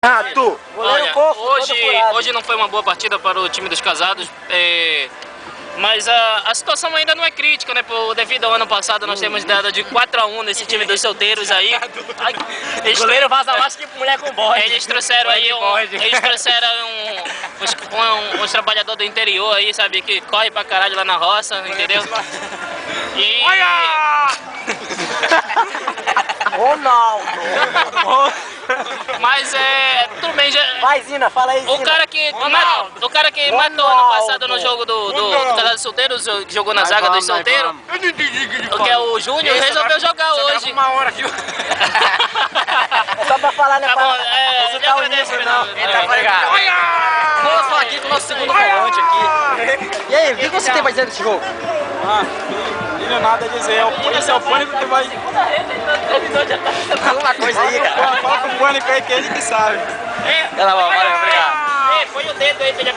Tu! Olha, hoje não foi uma boa partida para o time dos casados, mas a situação ainda não é crítica, né? Devido ao ano passado nós temos dado de 4-1 nesse time dos solteiros aí. Goleiro vaza mais que mulher com boy. Eles trouxeram aí uns trabalhadores do interior aí, sabe, que corre pra caralho lá na roça, entendeu? E... Ronaldo! Mas tudo bem, já... Vai, Zina, fala aí, Zina. O cara que matou ano passado no jogo do casal de solteiros, que jogou na zaga dos solteiros, que é o Júnior, resolveu jogar hoje. Uma hora aqui. É só pra falar, né? Tá bom, ele agradece, não. Vamos falar aqui com o nosso segundo volante aqui. E aí, o que você tem pra dizer desse jogo? Não tenho nada a dizer, esse é o Pânico que vai... Fala uma coisa aí, cara. Fala com o Pânico aí que ele que sabe. Ela, valeu, obrigado. Põe o dedo aí pra ele